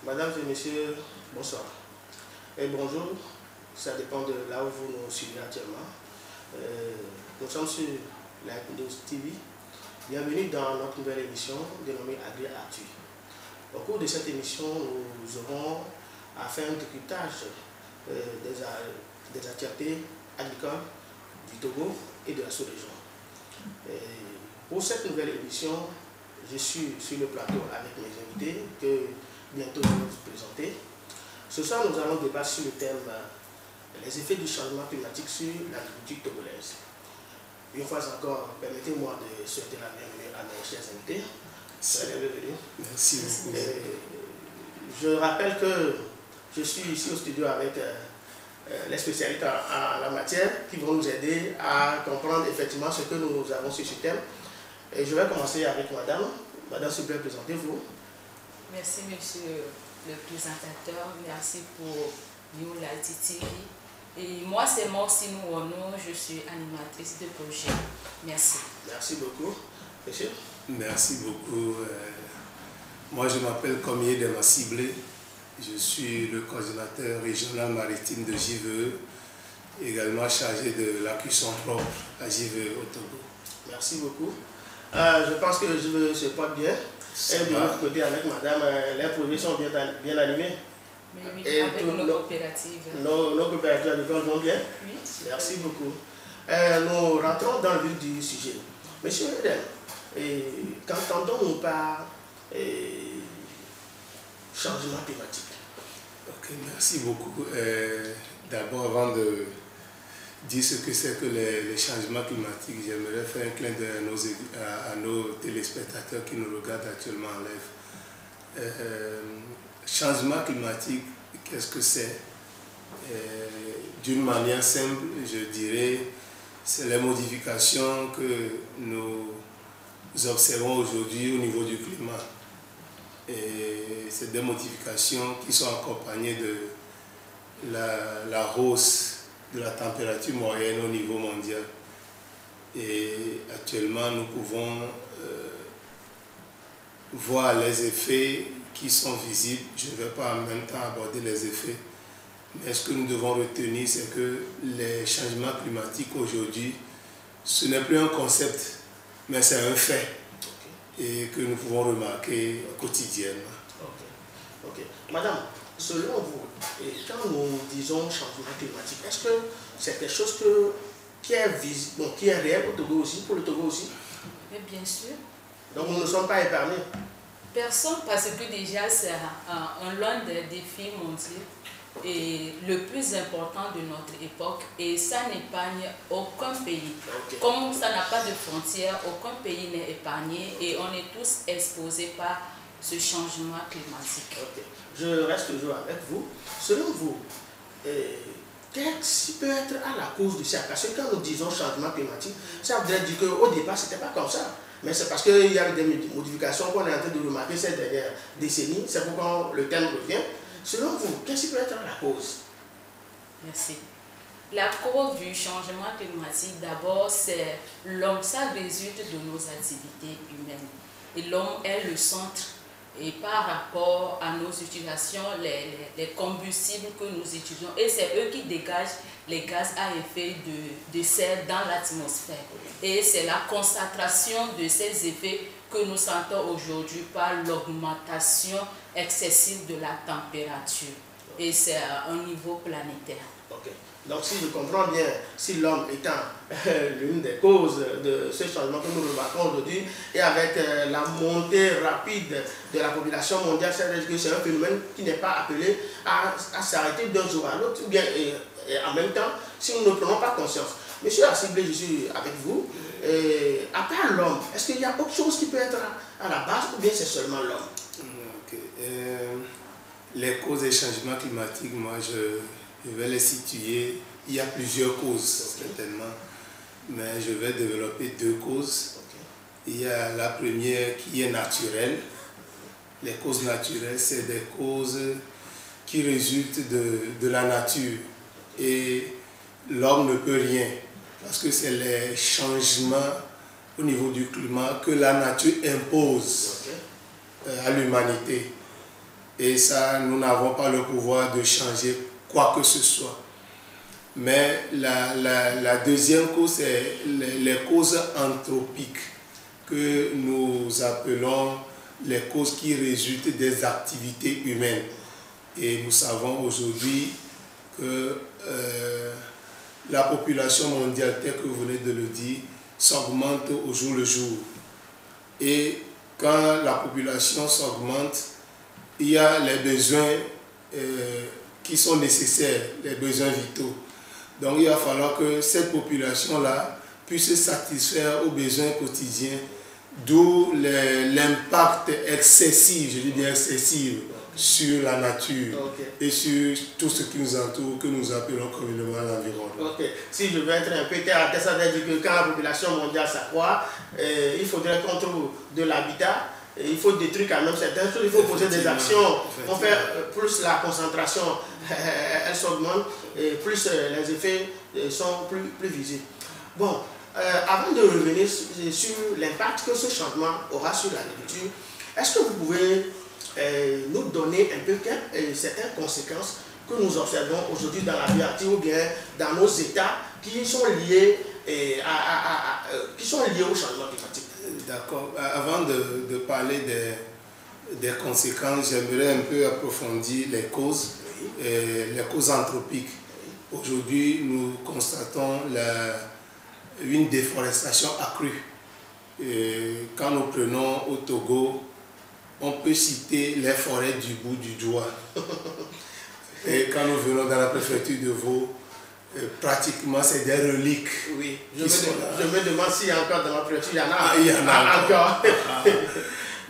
Mesdames et messieurs, bonsoir. Et bonjour, ça dépend de là où vous nous suivez actuellement. Nous sommes sur la News TV. Bienvenue dans notre nouvelle émission dénommée Agri-Actu. Au cours de cette émission, nous aurons à faire un décryptage des actualités agricoles du Togo et de la sous-région. Pour cette nouvelle émission, je suis sur le plateau avec mes invités que bientôt je vais vous présenter. Ce soir, nous allons débattre sur le thème les effets du changement climatique sur l'agriculture togolaise. Une fois encore, permettez-moi de souhaiter la bienvenue à mes chers invités. Bienvenue. Merci beaucoup. Je rappelle que je suis ici au studio avec les spécialistes en la matière qui vont nous aider à comprendre effectivement ce que nous avons sur ce thème. Et je vais commencer avec madame. Madame, s'il vous plaît, présentez-vous. Merci, monsieur le présentateur. Merci pour nous, la TV. Et moi, c'est Morsinou Ono. Je suis animatrice de projet. Merci. Merci beaucoup. Monsieur. Merci beaucoup. Moi, je m'appelle Komié Dema Ciblé. Je suis le coordinateur régional maritime de JVE, également chargé de la cuisson propre à JVE au Togo. Merci beaucoup. Je pense que JVE se porte bien. Et de l'autre côté, avec madame, les projets sont bien animés. Oui, et avec nos coopératives. Nos coopératives agricoles vont bien. Oui. Merci beaucoup. Nous rentrons dans le vif du sujet. Monsieur Eden, qu'entendons-nous par changement climatique? Ok, merci beaucoup. D'abord, avant de dire ce que c'est que les changements climatiques, j'aimerais faire un clin d'œil à nos téléspectateurs qui nous regardent actuellement en live. Changement climatique, qu'est-ce que c'est? D'une manière simple, je dirais, c'est les modifications que nous observons aujourd'hui au niveau du climat. Et c'est des modifications qui sont accompagnées de la hausse de la température moyenne au niveau mondial. Et actuellement, nous pouvons voir les effets qui sont visibles. Je ne vais pas en même temps aborder les effets. Mais ce que nous devons retenir, c'est que les changements climatiques aujourd'hui, ce n'est plus un concept, mais c'est un fait. Et que nous pouvons remarquer quotidiennement. Ok. Madame, selon vous, quand nous disons changement climatique, est-ce que c'est quelque chose qui est visible, qui est réel au Togo aussi, pour le Togo aussi? Mais bien sûr. Donc nous ne sommes pas épargnés? Personne, parce que déjà c'est l'un des défis mondiaux et le plus important de notre époque, et ça n'épargne aucun pays. Okay. Comme ça n'a pas de frontières, aucun pays n'est épargné et on est tous exposés par ce changement climatique. Okay. Je reste toujours avec vous. Selon vous, qu'est-ce qui peut être à la cause de ça? Parce que quand nous disons changement climatique, ça voudrait dire qu'au départ, ce n'était pas comme ça. Mais c'est parce qu'il y a des modifications qu'on est en train de remarquer ces dernières décennies. C'est pourquoi le thème revient. Selon vous, qu'est-ce qui peut être la cause? Merci. La cause du changement climatique, d'abord, c'est l'homme. Ça résulte de nos activités humaines. Et l'homme est le centre. Et par rapport à nos utilisations, les combustibles que nous utilisons, et c'est eux qui dégagent les gaz à effet de serre dans l'atmosphère. Et c'est la concentration de ces effets que nous sentons aujourd'hui par l'augmentation excessive de la température. Et c'est à un niveau planétaire. Ok. Donc si je comprends bien, si l'homme étant l'une des causes de ce changement que nous remarquons aujourd'hui, et avec la montée rapide de la population mondiale, c'est un phénomène qui n'est pas appelé à s'arrêter d'un jour à l'autre, ou bien et en même temps, si nous ne prenons pas conscience. Monsieur Assiblé, je suis avec vous. À part l'homme, est-ce qu'il y a autre chose qui peut être à la base, ou bien c'est seulement l'homme? Les causes des changements climatiques, moi je vais les situer. Il y a plusieurs causes, certainement, mais je vais développer deux causes. Il y a la première qui est naturelle. Les causes naturelles, c'est des causes qui résultent de la nature. Et l'homme ne peut rien, parce que c'est les changements au niveau du climat que la nature impose à l'humanité. Et ça, nous n'avons pas le pouvoir de changer quoi que ce soit. Mais la deuxième cause, c'est les causes anthropiques que nous appelons les causes qui résultent des activités humaines. Et nous savons aujourd'hui que la population mondiale, telle que vous venez de le dire, s'augmente au jour le jour. Et quand la population s'augmente, il y a les besoins qui sont nécessaires, les besoins vitaux. Donc il va falloir que cette population-là puisse satisfaire aux besoins quotidiens, d'où l'impact excessif, je dis bien excessif, sur la nature et sur tout ce qui nous entoure, que nous appelons communément l'environnement. Ok, si je veux être un peu terre à terre, ça veut dire que quand la population mondiale s'accroît, il faudrait qu'on trouve de l'habitat, il faut détruire quand même certaines choses, il faut poser des actions, on fait plus la concentration, elle s'augmente, et plus les effets sont plus visibles. Bon, avant de revenir sur l'impact que ce changement aura sur l'agriculture, est-ce que vous pouvez nous donner un peu certaines conséquences que nous observons aujourd'hui dans la vie active ou bien dans nos États qui sont liés, au changement climatique? D'accord. Avant de parler des conséquences, j'aimerais un peu approfondir les causes, les causes anthropiques. Aujourd'hui, nous constatons une déforestation accrue. Quand nous prenons au Togo, on peut citer les forêts du bout du doigt. Et quand nous venons dans la préfecture de Vaud, pratiquement c'est des reliques. Oui, je me demande s'il y a encore dans la préfecture, il y en a. Ah, il y en a encore.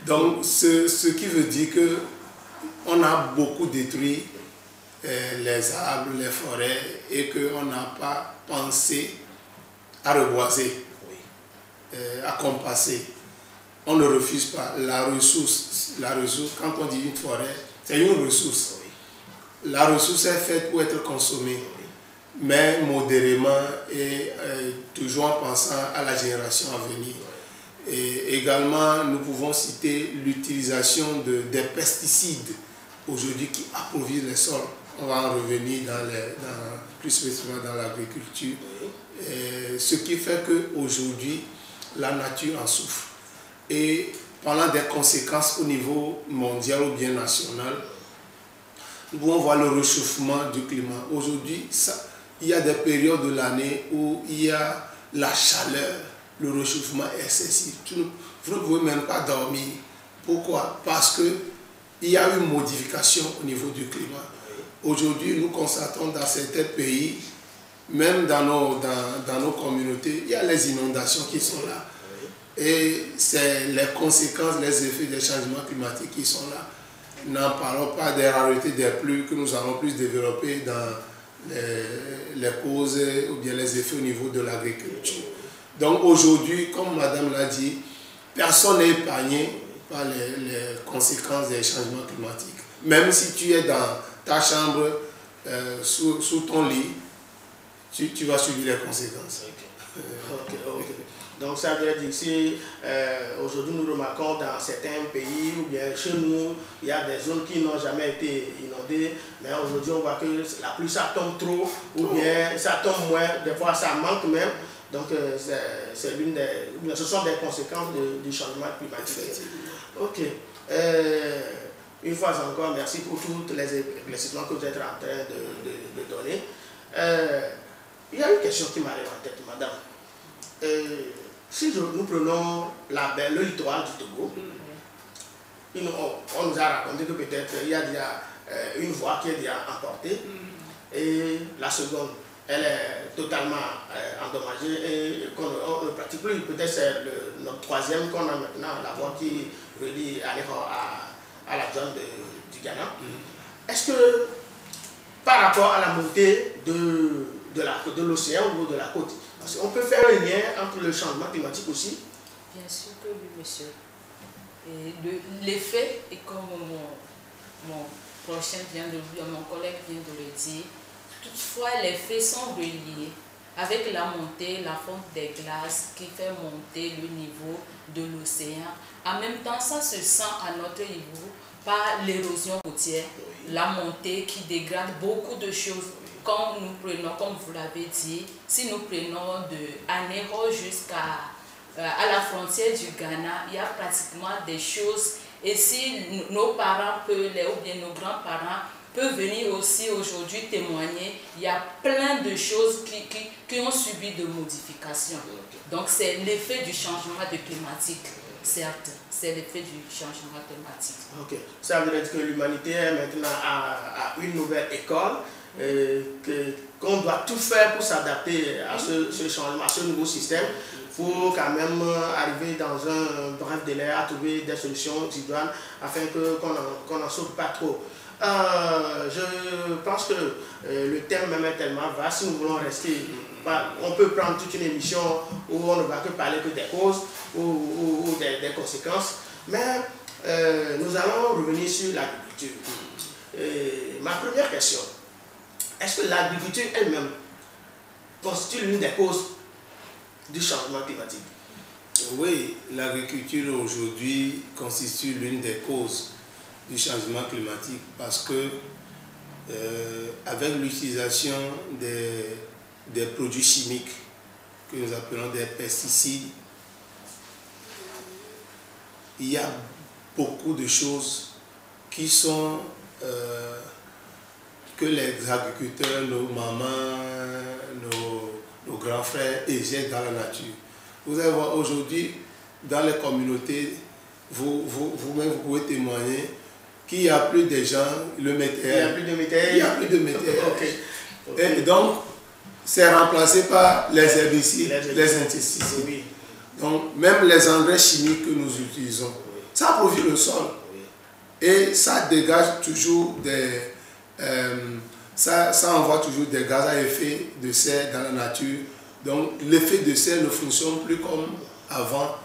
Donc, ce qui veut dire qu'on a beaucoup détruit les arbres, les forêts, et qu'on n'a pas pensé à reboiser, à compasser. On ne refuse pas la ressource. Quand on dit une forêt, c'est une ressource. La ressource est faite pour être consommée, mais modérément et toujours en pensant à la génération à venir. Et également, nous pouvons citer l'utilisation des pesticides aujourd'hui qui approviennent les sols. On va en revenir plus spécifiquement dans l'agriculture. Ce qui fait qu'aujourd'hui, la nature en souffre. Et parlant des conséquences au niveau mondial ou bien national, nous pouvons voir le réchauffement du climat. Aujourd'hui, il y a des périodes de l'année où il y a la chaleur, le réchauffement est excessif. Vous ne pouvez même pas dormir. Pourquoi? Parce qu'il y a une modification au niveau du climat. Aujourd'hui, nous constatons dans certains pays, même dans nos communautés, il y a les inondations qui sont là. Et c'est les conséquences, les effets des changements climatiques qui sont là. N'en parlons pas des raretés des pluies que nous allons plus développer dans les causes ou bien les effets au niveau de l'agriculture. Donc aujourd'hui, comme Madame l'a dit, personne n'est épargné par les conséquences des changements climatiques. Même si tu es dans ta chambre, sous ton lit, tu vas subir les conséquences. Okay. Donc ça veut dire si aujourd'hui nous remarquons dans certains pays ou bien chez nous, il y a des zones qui n'ont jamais été inondées, mais aujourd'hui on voit que la pluie ça tombe trop ou bien ça tombe moins, des fois ça manque même. Donc ce sont des conséquences du changement climatique. Ok. Une fois encore, merci pour toutes les éclaircissements que vous êtes en train de donner. Il y a une question qui m'arrive en tête, madame. Si nous prenons le littoral du Togo, on nous a raconté que peut-être il y a déjà une voie qui est déjà emportée et la seconde, elle est totalement endommagée et qu'on ne pratique plus. Peut-être c'est notre troisième qu'on a maintenant, la voie qui relie à la zone du Ghana. Est-ce que par rapport à la montée de l'océan ou de la côte, parce qu'on peut faire un lien entre le changement climatique aussi? Bien sûr que oui, monsieur. L'effet, et comme mon prochain vient de le dire, mon collègue vient de le dire, toutefois les faits sont reliés avec la montée, la fonte des glaces qui fait monter le niveau de l'océan. En même temps, ça se sent à notre niveau par l'érosion côtière, la montée qui dégrade beaucoup de choses. Quand nous prenons, comme vous l'avez dit, si nous prenons de Anéro jusqu'à à la frontière du Ghana, il y a pratiquement des choses. Et si nos parents peuvent, ou bien nos grands-parents peuvent venir aussi aujourd'hui témoigner, il y a plein de choses qui ont subi de modifications. Donc c'est l'effet du changement de climatique, certes, c'est l'effet du changement climatique. Ok, ça veut dire que l'humanité est maintenant à une nouvelle école, qu'on doit tout faire pour s'adapter à ce changement, à ce nouveau système, pour quand même arriver dans un bref délai à trouver des solutions idoines afin qu'on n'en saute pas trop. Je pense que le thème même est tellement vaste. Si nous voulons rester, on peut prendre toute une émission où on ne va que parler que des causes ou des conséquences. Mais nous allons revenir sur l'agriculture. Ma première question, est-ce que l'agriculture elle-même constitue l'une des causes du changement climatique? Oui, l'agriculture aujourd'hui constitue l'une des causes du changement climatique parce que avec l'utilisation des produits chimiques que nous appelons des pesticides, il y a beaucoup de choses qui sont que les agriculteurs, nos mamans, nos grands frères éjettent dans la nature. Vous allez voir aujourd'hui dans les communautés, vous-même vous pouvez témoigner qu'il n'y a plus de gens, le météore. Il n'y a plus de météore. Il n'y a plus de météore. Okay. Et donc, c'est remplacé par les herbicides, les insecticides. Oui. Donc, même les engrais chimiques que nous utilisons, ça produit le sol. Et ça dégage toujours ça envoie toujours des gaz à effet de serre dans la nature. Donc, l'effet de serre ne fonctionne plus comme avant,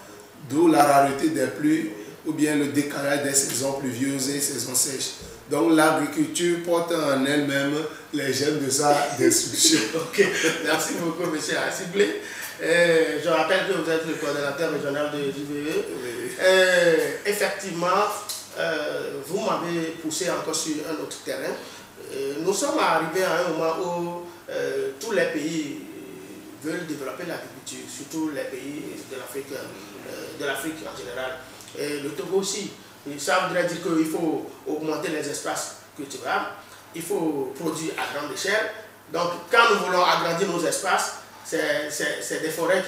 d'où la rareté des pluies ou bien le décalage des saisons pluvieuses et saisons sèches. Donc, l'agriculture porte en elle-même les germes de sa destruction. Ok, merci beaucoup, M. Assiblé. Je rappelle que vous êtes le coordonnateur régional de l'IVE. Oui. Effectivement, vous m'avez poussé encore sur un autre terrain. Nous sommes arrivés à un moment où tous les pays veulent développer l'agriculture, surtout les pays de l'Afrique en général. Et le Togo aussi. Et ça voudrait dire qu'il faut augmenter les espaces cultivables, il faut produire à grande échelle. Donc, quand nous voulons agrandir nos espaces, c'est des forêts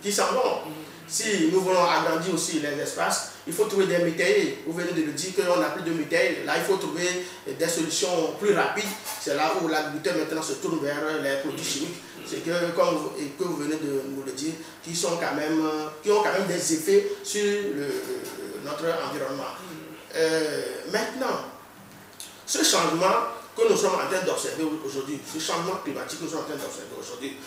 qui s'en vont. Si nous voulons agrandir aussi les espaces, il faut trouver des métayers. Vous venez de le dire qu'on n'a plus de métayers. Là, il faut trouver des solutions plus rapides. C'est là où l'agriculteur maintenant se tourne vers les produits chimiques. C'est que, comme vous venez de nous le dire, qui ont quand même des effets sur notre environnement. Maintenant, ce changement que nous sommes en train d'observer aujourd'hui, ce changement climatique que nous sommes en train d'observer aujourd'hui,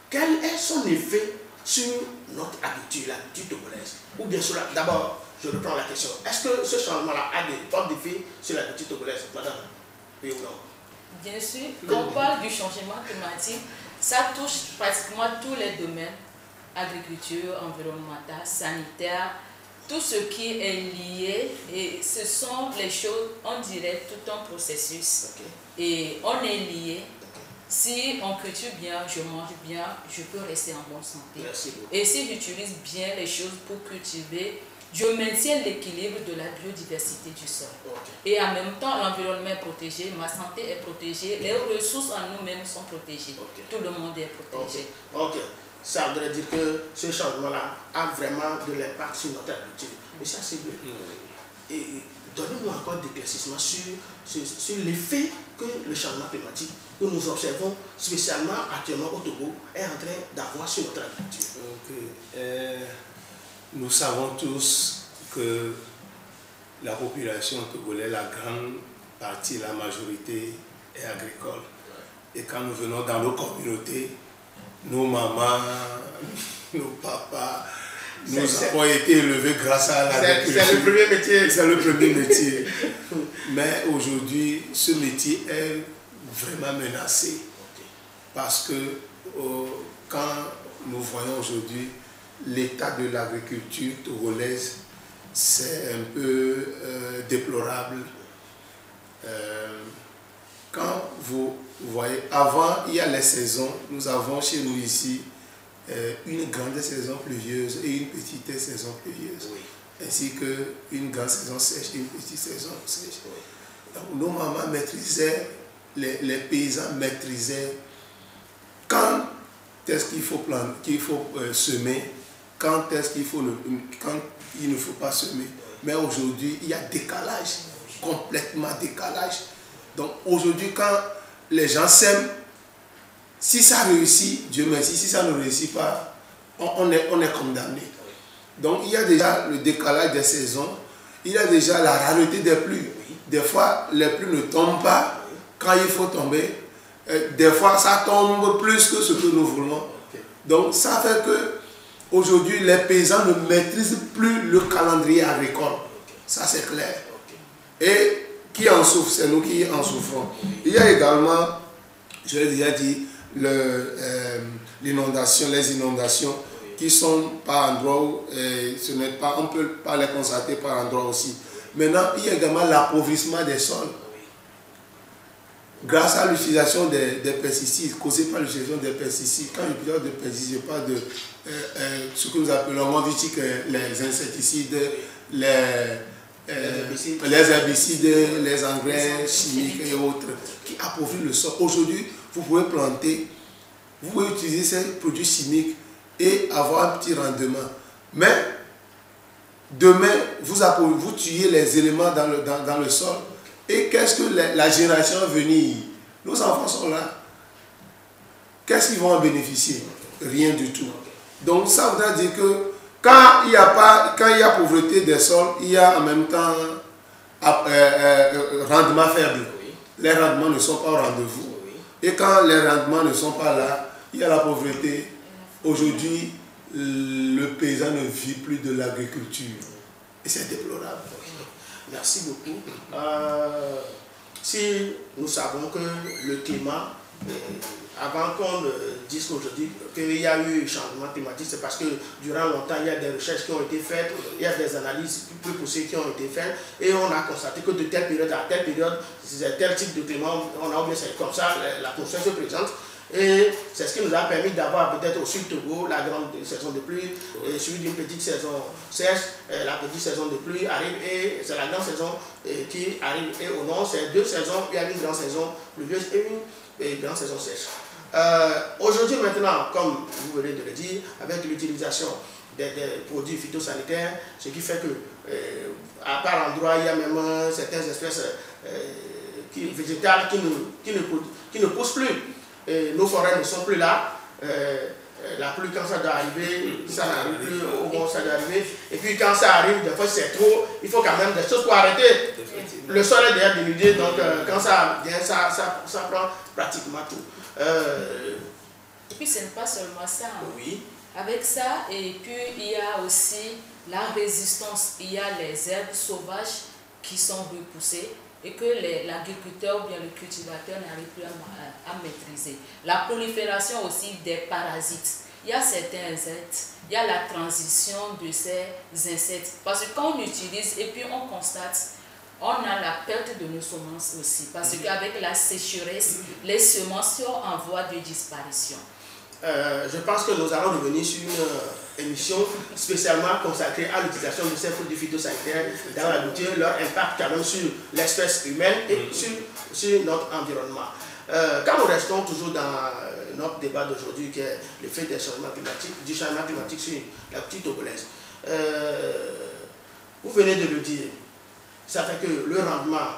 quel est son effet sur notre agriculture, l'agriculture togolaise? Ou bien cela, d'abord, je reprends la question. Est-ce que ce changement-là a des forts effets sur l'agriculture togolaise, madame? Oui ou non? Bien sûr, quand on parle du changement climatique, ça touche pratiquement tous les domaines, agriculture, environnementale, sanitaire, tout ce qui est lié, et ce sont les choses, on dirait, tout un processus. Okay. Et on est lié. Si on cultive bien, je mange bien, je peux rester en bonne santé. Et si j'utilise bien les choses pour cultiver, je maintiens l'équilibre de la biodiversité du sol. Okay. Et en même temps, l'environnement est protégé, ma santé est protégée, les ressources en nous-mêmes sont protégées. Okay. Tout le monde est protégé. Ok. Ça voudrait dire que ce changement-là a vraiment de l'impact sur notre agriculture. Mais ça, c'est bien. Et donnez-nous encore d'éclaircissement sur l'effet que le changement climatique que nous observons, spécialement actuellement au Togo, est en train d'avoir sur notre agriculture. Okay. Nous savons tous que la population togolaise, la grande partie, la majorité est agricole. Et quand nous venons dans nos communautés, nos mamans, nos papas, nous avons été élevés grâce à l'agriculture. C'est le premier métier. C'est le premier métier. Mais aujourd'hui, ce métier est vraiment menacé. Parce que quand nous voyons aujourd'hui l'état de l'agriculture togolaise, c'est un peu déplorable. Quand vous voyez, avant, il y a les saisons. Nous avons chez nous ici une grande saison pluvieuse et une petite saison pluvieuse. Oui. Ainsi qu'une grande saison sèche et une petite saison sèche. Oui. Donc, nos mamans maîtrisaient, les paysans maîtrisaient quand est-ce qu'il faut planter, qu'il faut semer, quand est-ce qu'il faut quand il ne faut pas semer. Mais aujourd'hui, il y a décalage, complètement décalage. Donc aujourd'hui, quand les gens sèment, si ça réussit, Dieu merci, si ça ne réussit pas, on est condamné. Donc il y a déjà le décalage des saisons, il y a déjà la rareté des pluies. Des fois, les pluies ne tombent pas quand il faut tomber. Des fois, ça tombe plus que ce que nous voulons. Donc ça fait que aujourd'hui, les paysans ne maîtrisent plus le calendrier agricole. Ça, c'est clair. Et qui en souffre, c'est nous qui en souffrons. Il y a également, je l'ai déjà dit, les inondations qui sont par endroits où ce n'est pas, on ne peut pas les constater par endroits aussi. Maintenant, il y a également l'appauvrissement des sols. Grâce à l'utilisation des pesticides, causée par l'utilisation des pesticides. Quand je parle de pesticides, je parle de ce que nous appelons, on dit que les insecticides, les herbicides, les engrais chimiques et autres qui appauvrissent le sol. Aujourd'hui, vous pouvez planter, vous pouvez utiliser ces produits chimiques et avoir un petit rendement. Mais demain, vous tuez les éléments dans le sol. Et qu'est-ce que la génération à venir, nos enfants sont là, qu'est-ce qu'ils vont en bénéficier? Rien du tout. Donc ça voudrait dire que quand il y a pauvreté des sols, il y a en même temps rendement faible. Les rendements ne sont pas au rendez-vous. Et quand les rendements ne sont pas là, il y a la pauvreté. Aujourd'hui, le paysan ne vit plus de l'agriculture. Et c'est déplorable. Merci beaucoup. Si nous savons que le climat, avant qu'on dise qu'aujourd'hui qu'il y a eu changement climatique, c'est parce que durant longtemps, il y a des recherches qui ont été faites, il y a des analyses plus poussées qui ont été faites, et on a constaté que de telle période à telle période, c'est tel type de climat, on a oublié, c'est comme ça, la conscience se présente. Et c'est ce qui nous a permis d'avoir peut-être au sud Togo la grande saison de pluie, suivie d'une petite saison sèche, la petite saison de pluie arrive et c'est la grande saison qui arrive. Et au nord, c'est deux saisons, il y a une grande saison pluvieuse et une grande saison sèche. Aujourd'hui maintenant, comme vous venez de le dire, avec l'utilisation des produits phytosanitaires, ce qui fait que à part endroit, il y a même certaines espèces végétales qui ne poussent plus. Et nos forêts ne sont plus là. La pluie, quand ça doit arriver, ça n'arrive plus au moment où ça doit arriver. Et puis quand ça arrive, des fois c'est trop, il faut quand même des choses pour arrêter. Le sol est déjà dénudé, donc quand ça vient, ça prend pratiquement tout. Et puis ce n'est pas seulement ça. Hein. Oui. Avec ça, et puis il y a aussi la résistance. Il y a les herbes sauvages qui sont repoussées et que l'agriculteur ou bien le cultivateur n'arrive plus à maîtriser. La prolifération aussi des parasites. Il y a certains insectes, il y a la transition de ces insectes. Parce que quand on utilise et puis on constate, on a la perte de nos semences aussi. Parce qu'avec la sécheresse, les semences sont en voie de disparition. Je pense que nous allons revenir sur une émission spécialement consacrée à l'utilisation de ces produits phytosanitaires dans l'agriculture, leur impact quand même sur l'espèce humaine et sur notre environnement. Quand nous restons toujours dans notre débat d'aujourd'hui qui est l'effet du changement climatique sur la petite togolaise, vous venez de le dire, ça fait que le rendement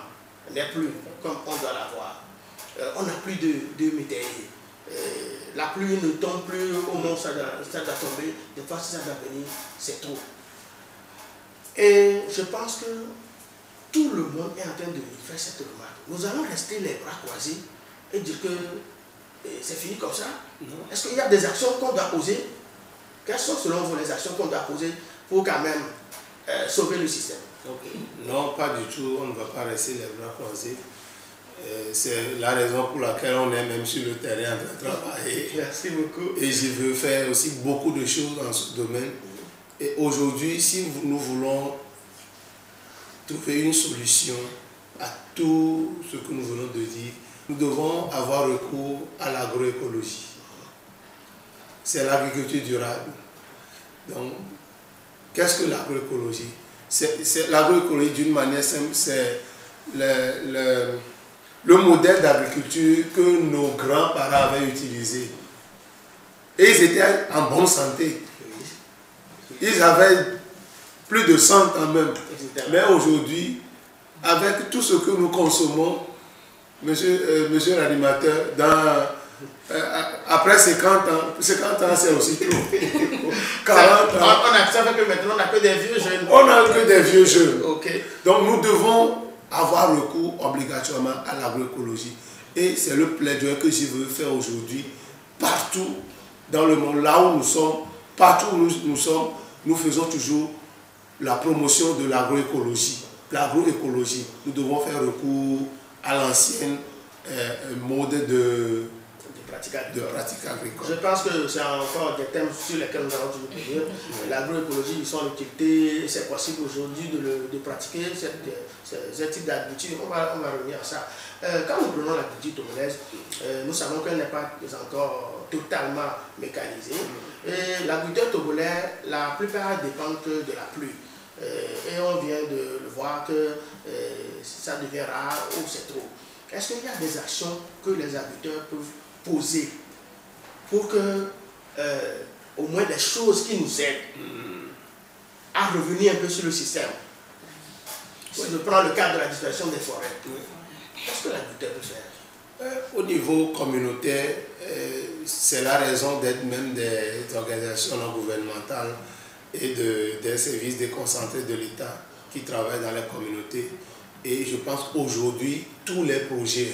n'est plus comme on doit l'avoir. On n'a plus de météo. La pluie ne tombe plus au moment où ça doit tomber. Des fois, si ça doit venir, c'est trop. Et je pense que tout le monde est en train de faire cette remarque. Nous allons rester les bras croisés et dire que c'est fini comme ça. Est-ce qu'il y a des actions qu'on doit poser? Quelles sont selon vous les actions qu'on doit poser pour quand même sauver le système? Non, pas du tout. On ne va pas rester les bras croisés. C'est la raison pour laquelle on est même sur le terrain en train de travailler. Merci beaucoup. Et je veux faire aussi beaucoup de choses dans ce domaine. Et aujourd'hui, si nous voulons trouver une solution à tout ce que nous venons de dire, nous devons avoir recours à l'agroécologie. C'est l'agriculture durable. Donc, qu'est-ce que l'agroécologie? L'agroécologie, d'une manière simple, c'est le modèle d'agriculture que nos grands-parents avaient utilisé. Et ils étaient en bonne santé. Ils avaient plus de 100 ans même. Mais aujourd'hui, avec tout ce que nous consommons, monsieur l'animateur, après 50 ans c'est aussi trop. 40 ans. On accepte que maintenant on n'a que des vieux jeunes. On n'a que des vieux jeunes. Okay. Donc nous devons avoir recours obligatoirement à l'agroécologie. Et c'est le plaidoyer que je veux faire aujourd'hui. Partout dans le monde, là où nous sommes, partout où nous sommes, nous faisons toujours la promotion de l'agroécologie. L'agroécologie, nous devons faire recours à l'ancienne mode de pratique agricole. Je pense que c'est encore des thèmes sur lesquels nous allons toujours venir. L'agroécologie, son utilité, c'est possible aujourd'hui de pratiquer ce type d'agriculture. On va revenir à ça. Quand nous prenons l'agriculture togolaise, nous savons qu'elle n'est pas encore totalement mécanisée. Et l'agriculteur togolais, la plupart dépendent que de la pluie. Et on vient de le voir que ça devient rare ou c'est trop. Est-ce qu'il y a des actions que les agriculteurs peuvent poser pour que au moins des choses qui nous aident à revenir un peu sur le système? Si je prends le cas de la disparition des forêts, qu'est-ce que l'agriculteur peut faire? Au niveau communautaire, c'est la raison d'être même des organisations non gouvernementales et des services déconcentrés de l'État qui travaillent dans les communautés. Et je pense qu'aujourd'hui, tous les projets,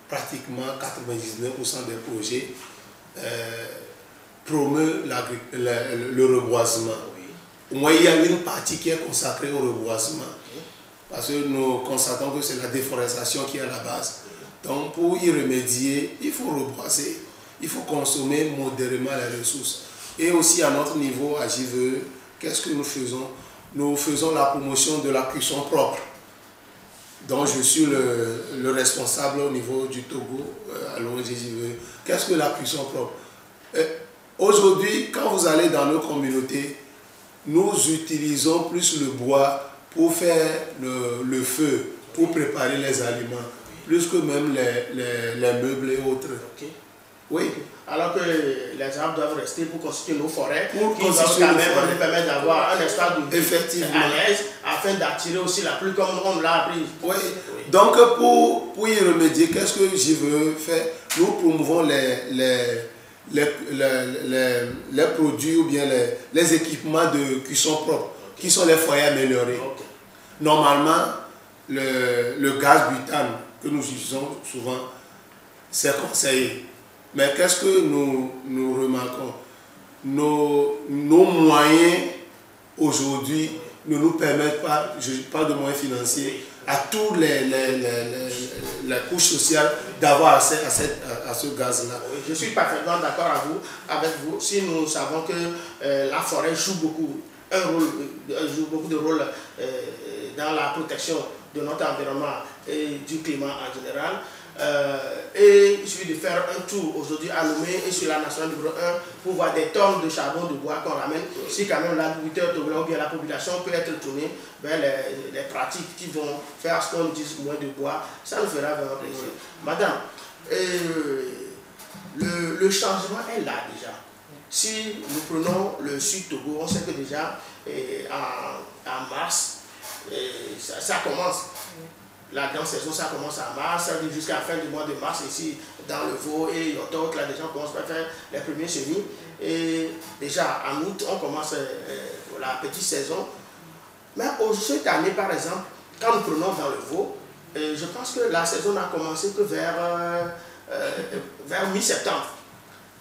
pratiquement 99% des projets, promeuvent le reboisement. Au moins, il y a une partie qui est consacrée au reboisement. Parce que nous constatons que c'est la déforestation qui est à la base. Donc, pour y remédier, il faut reboiser. Il faut consommer modérément les ressources. Et aussi, à notre niveau, à JVE, qu'est-ce que nous faisons? Nous faisons la promotion de la cuisson propre. Donc, je suis le responsable au niveau du Togo, à l'ONG JVE. Qu'est-ce que la cuisson propre? Aujourd'hui, quand vous allez dans nos communautés, nous utilisons plus le bois pour faire le feu, pour préparer les aliments, plus que même les meubles et autres. Okay. Oui. Alors que les arbres doivent rester pour constituer nos forêts, pour qui doivent quand même nous permettre d'avoir un espace de vie à l'aise, afin d'attirer aussi la pluie comme on l'a appris. Oui. Donc pour y remédier, qu'est-ce que je veux faire? Nous promouvons les produits ou bien les équipements de cuisson propre, qui sont les foyers améliorés. Okay. Normalement, le gaz butane que nous utilisons souvent, c'est conseillé. Mais qu'est-ce que nous remarquons? Nos moyens aujourd'hui ne nous permettent pas, je parle de moyens financiers, à toutes les couches sociales d'avoir accès à ce gaz-là. Je suis parfaitement d'accord avec vous. Si nous savons que la forêt joue beaucoup de rôle dans la protection de notre environnement et du climat en général, et il suffit de faire un tour aujourd'hui à Lomé et sur la nationale numéro 1 pour voir des tonnes de charbon de bois qu'on ramène. Si quand même l'agriculteur ou bien la population peut être tournée vers les pratiques qui vont faire ce qu'on utilise moins de bois, ça nous fera vraiment plaisir. Madame, le changement est là déjà. Si nous prenons le Sud Togo, on sait que déjà en mars, ça commence. La grande saison, ça commence en mars, ça dit jusqu'à la fin du mois de mars ici dans le Vaud et Yotok, là les gens commencent à faire les premiers semis. Et déjà en août, on commence la petite saison. Mais cette année, par exemple, quand nous prenons dans le Vaud, je pense que la saison n'a commencé que vers mi-septembre.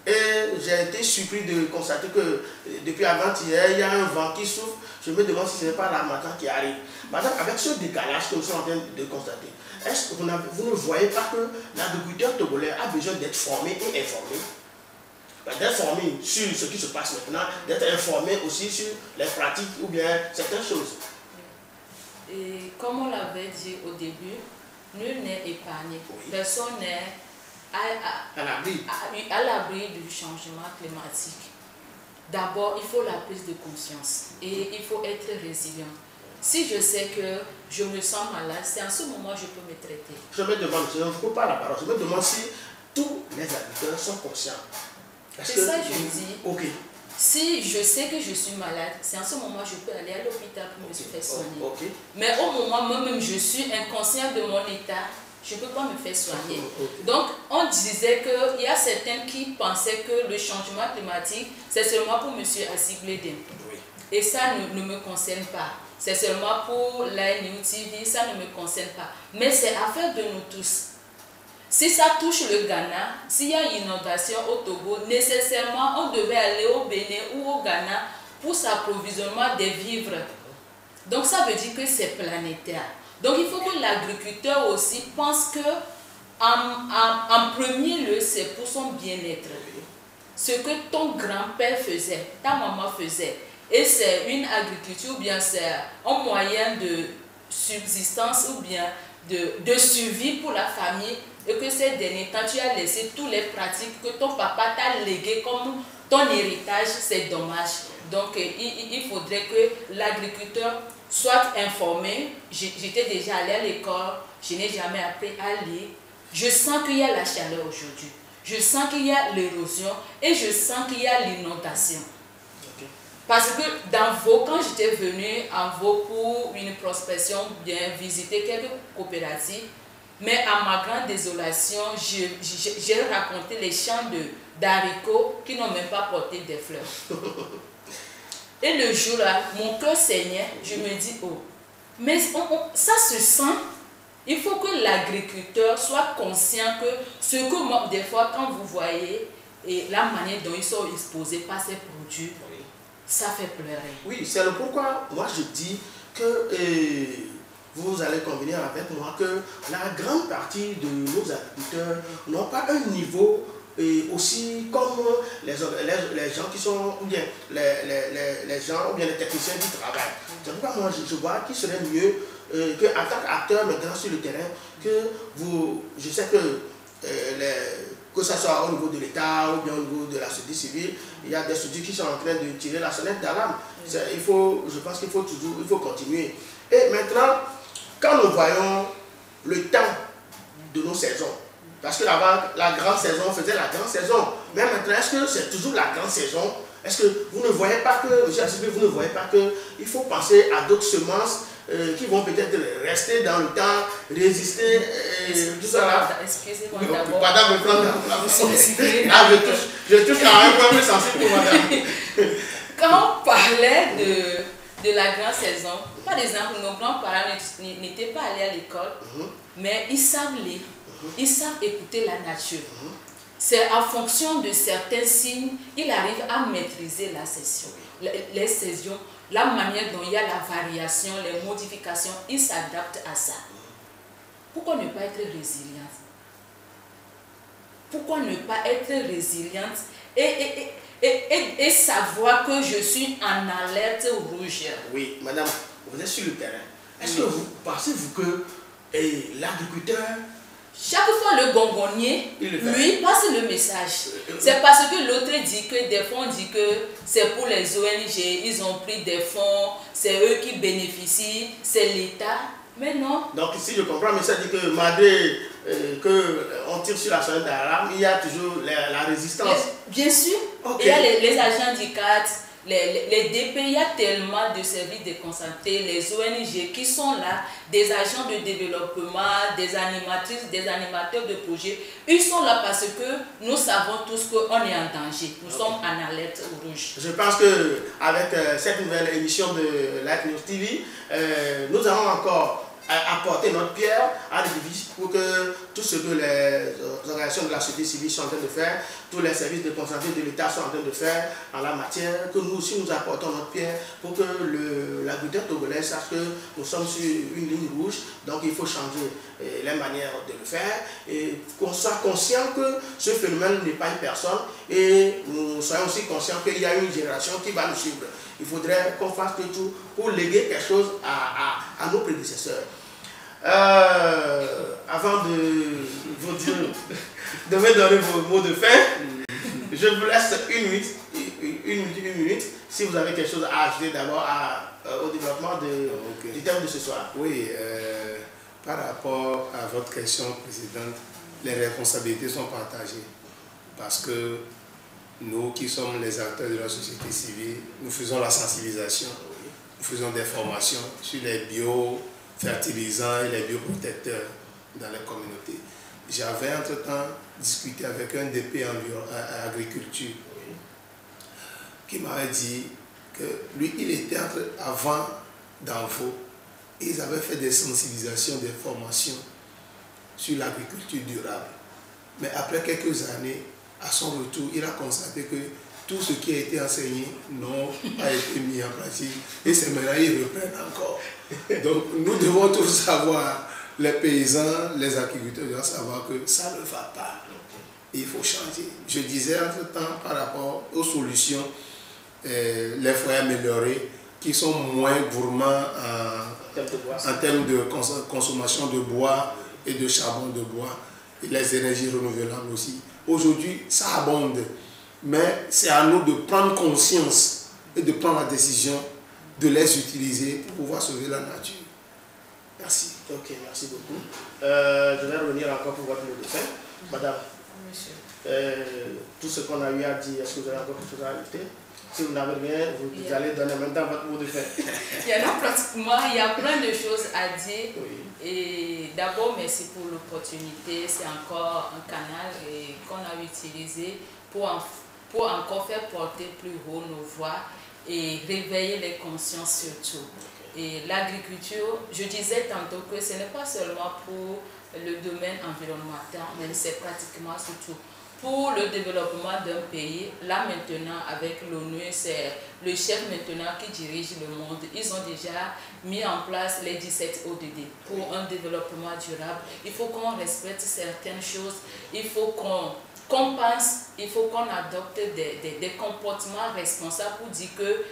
Et j'ai été surpris de constater que depuis avant-hier, il y a un vent qui souffle Je me demande si ce n'est pas là maintenant qui arrive. Madame, avec ce décalage que nous sommes en train de constater, est-ce que vous ne voyez pas que l'agriculteur togolais a besoin d'être formé et informé? D'être formé sur ce qui se passe maintenant, d'être informé aussi sur les pratiques ou bien certaines choses. Et comme on l'avait dit au début, nul n'est épargné. Oui. Personne n'est à l'abri du changement climatique. D'abord, il faut la prise de conscience et il faut être résilient. Si je sais que je me sens malade, c'est en ce moment que je peux me traiter. Je me demande, je ne vous coupe pas la parole, je me demande si tous les agriculteurs sont conscients. C'est ça que je dis. Ok. Si je sais que je suis malade, c'est en ce moment que je peux aller à l'hôpital pour me faire soigner. Okay. Mais au moment même je suis inconscient de mon état, je ne peux pas me faire soigner. Donc, on disait qu'il y a certains qui pensaient que le changement climatique, c'est seulement pour M. Assi-Gledin. Oui. Et ça ne me concerne pas. C'est seulement pour la New TV, ça ne me concerne pas. Mais c'est affaire de nous tous. Si ça touche le Ghana, s'il y a une inondation au Togo, nécessairement on devait aller au Bénin ou au Ghana pour s'approvisionnement des vivres. Donc ça veut dire que c'est planétaire. Donc il faut que l'agriculteur aussi pense que en premier lieu, c'est pour son bien-être. Ce que ton grand-père faisait, ta maman faisait, et c'est une agriculture ou bien c'est un moyen de subsistance ou bien de survie pour la famille, et que ces derniers temps tu as laissé toutes les pratiques que ton papa t'a léguées comme ton héritage, c'est dommage. Donc il faudrait que l'agriculteur soit informé. J'étais déjà allé à l'école, je n'ai jamais appris à lire. Je sens qu'il y a la chaleur aujourd'hui, je sens qu'il y a l'érosion et je sens qu'il y a l'inondation. Parce que dans Vaud, quand j'étais venue en Vaud pour une prospection, bien visiter quelques coopératives, mais à ma grande désolation, j'ai raconté les champs d'haricots qui n'ont même pas porté des fleurs. Et le jour-là, mon cœur saignait, je me dis, oh, mais ça se sent. Il faut que l'agriculteur soit conscient que ce que moi, des fois, quand vous voyez et la manière dont ils sont exposés par ces produits, ça fait pleurer. Oui, c'est le pourquoi moi je dis que vous allez convenir avec moi que la grande partie de nos agriculteurs n'ont pas un niveau aussi comme les gens qui sont, ou bien les gens, ou bien les techniciens qui travaillent. C'est pourquoi moi je vois qu'il serait mieux qu'en tant qu'acteur maintenant sur le terrain, que vous, je sais que ce soit au niveau de l'État ou bien au niveau de la société civile, il y a des structures qui sont en train de tirer la sonnette d'alarme. Je pense qu'il faut toujours, il faut continuer. Et maintenant, quand nous voyons le temps de nos saisons, parce que là-bas, la grande saison faisait la grande saison, mais maintenant, est-ce que c'est toujours la grande saison? Est-ce que vous ne voyez pas que, M. Assi-Gledin, vous ne voyez pas qu'il faut penser à d'autres semences qui vont peut-être rester dans le temps, résister, tout ça là. Excusez-moi d'abord. Madame me prend je touche à un point plus sensible pour madame. Quand on parlait de la grande saison, par exemple, nos grands-parents n'étaient pas allés à l'école, mais ils savent lire, ils savent écouter la nature. C'est en fonction de certains signes, ils arrivent à maîtriser la saison, les saisons, la manière dont il y a la variation, les modifications, ils s'adaptent à ça. Pourquoi ne pas être résiliente? Pourquoi ne pas être résiliente et savoir que je suis en alerte rouge? Oui, madame, vous êtes sur le terrain. Est-ce que vous pensez-vous que l'agriculteur... Chaque fois, le bonbonnier, lui, passe le message. C'est parce que l'autre dit que des fois, on dit que c'est pour les ONG, ils ont pris des fonds, c'est eux qui bénéficient, c'est l'État. Mais non. Donc, si je comprends, mais ça dit que malgré qu'on tire sur la sonnette d'alarme, il y a toujours la résistance. Bien sûr. Okay. Il y a les agents du cadre, les DP, il y a tellement de services déconcentrés, les ONG qui sont là, des agents de développement, des animatrices, des animateurs de projets. Ils sont là parce que nous savons tous qu'on est en danger. Nous sommes en alerte rouge. Je pense qu'avec cette nouvelle émission de Light News TV, nous allons encore apporter notre pierre à l'édifice pour que tout ce que les organisations de la société civile sont en train de faire, tous les services de concentrés de l'État sont en train de faire en la matière, que nous aussi nous apportons notre pierre pour que l'agriculteur togolais sache que nous sommes sur une ligne rouge, donc il faut changer les manières de le faire et qu'on soit conscient que ce phénomène n'est pas une personne et nous soyons aussi conscients qu'il y a une génération qui va nous suivre. Il faudrait qu'on fasse tout pour léguer quelque chose à nos prédécesseurs. Avant de vous dire, de me donner vos mots de fin, je vous laisse une minute, si vous avez quelque chose à ajouter d'abord au développement du thème de ce soir. Oui, par rapport à votre question précédente, les responsabilités sont partagées parce que nous qui sommes les acteurs de la société civile, nous faisons la sensibilisation, nous faisons des formations sur les biofertilisants et les bioprotecteurs dans les communautés. J'avais entre-temps discuté avec un DP en agriculture qui m'avait dit que lui, il était avant d'Anfo et ils avaient fait des sensibilisations, des formations sur l'agriculture durable. Mais après quelques années, à son retour, il a constaté que tout ce qui a été enseigné n'a pas été mis en pratique et c'est maintenant ils reprennent encore. Donc nous devons tous savoir, les paysans, les agriculteurs doivent savoir que ça ne va pas. Il faut changer. Je disais entre-temps par rapport aux solutions, les foyers améliorés qui sont moins gourmands en termes de consommation de bois et de charbon de bois et les énergies renouvelables aussi. Aujourd'hui, ça abonde, mais c'est à nous de prendre conscience et de prendre la décision de les utiliser pour pouvoir sauver la nature. Merci. Ok, merci beaucoup. Je vais revenir encore pour votre mot de fin. Madame, tout ce qu'on a eu à dire, est-ce que vous avez encore quelque chose à ajouter? Si vous n'avez rien, vous allez donner maintenant votre mot de fin. Il y en a pratiquement, il y a plein de choses à dire. Oui. Et d'abord, merci pour l'opportunité. C'est encore un canal qu'on a utilisé pour encore faire porter plus haut nos voix et réveiller les consciences surtout. Et l'agriculture, je disais tantôt que ce n'est pas seulement pour le domaine environnemental, mais c'est pratiquement surtout pour le développement d'un pays. Là maintenant, avec l'ONU, c'est le chef maintenant qui dirige le monde. Ils ont déjà mis en place les 17 ODD pour un développement durable. Il faut qu'on respecte certaines choses, il faut qu'on pense, il faut qu'on adopte des comportements responsables pour dire que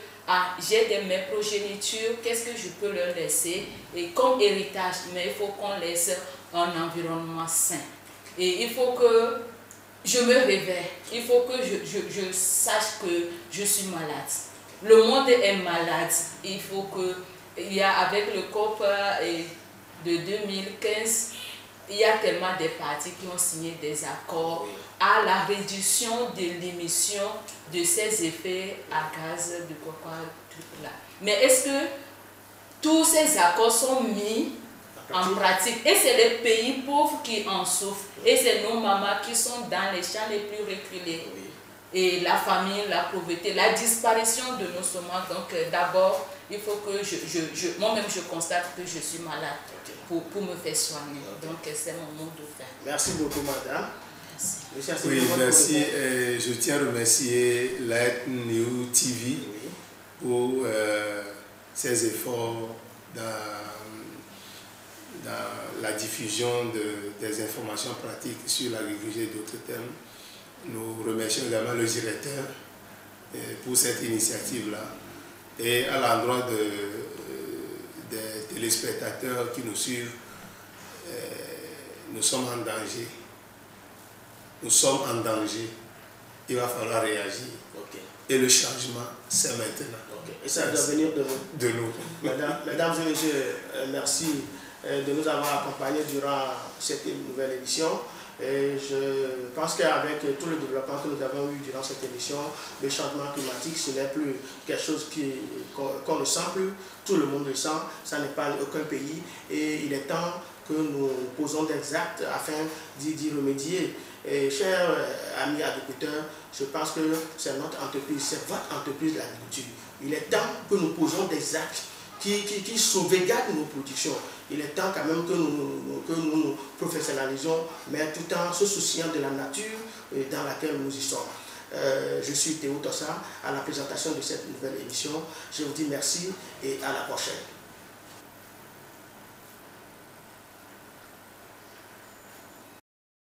j'ai mes progénitures, qu'est-ce que je peux leur laisser et comme héritage, mais il faut qu'on laisse un environnement sain. Et il faut que je me réveille, il faut que je sache que je suis malade. Le monde est malade. Il faut que, avec le COP de 2015, il y a tellement de partis qui ont signé des accords à la réduction de l'émission de ces effets à gaz de là. Mais est-ce que tous ces accords sont mis en pratique? Et c'est les pays pauvres qui en souffrent. Et c'est nos mamans qui sont dans les champs les plus reculés. Et la famine, la pauvreté, la disparition de nos semences. Donc d'abord, il faut que moi-même je constate que je suis malade pour me faire soigner. Donc c'est mon mot de fin. Merci beaucoup, madame. Merci. Oui, merci. Je tiens à remercier Light New TV pour ses efforts dans la diffusion des informations pratiques sur l'agriculture et d'autres thèmes. Nous remercions également le directeur pour cette initiative-là. Et à l'endroit des téléspectateurs qui nous suivent, nous sommes en danger. Nous sommes en danger. Il va falloir réagir. Et le changement, c'est maintenant. Et ça doit venir de nous. Mesdames et messieurs, merci de nous avoir accompagnés durant cette nouvelle émission. Et je pense qu'avec tout le développement que nous avons eu durant cette émission, le changement climatique, ce n'est plus quelque chose qu'on ne sent plus, tout le monde le sent, ça n'est pas aucun pays. Et il est temps que nous posons des actes afin d'y remédier. Et chers amis agriculteurs, je pense que c'est notre entreprise, c'est votre entreprise l'agriculture. Il est temps que nous posons des actes qui sauvegarde nos productions. Il est temps quand même que nous professionnalisions, mais tout en se souciant de la nature dans laquelle nous y sommes. Je suis Théo Tossa à la présentation de cette nouvelle émission. Je vous dis merci et à la prochaine.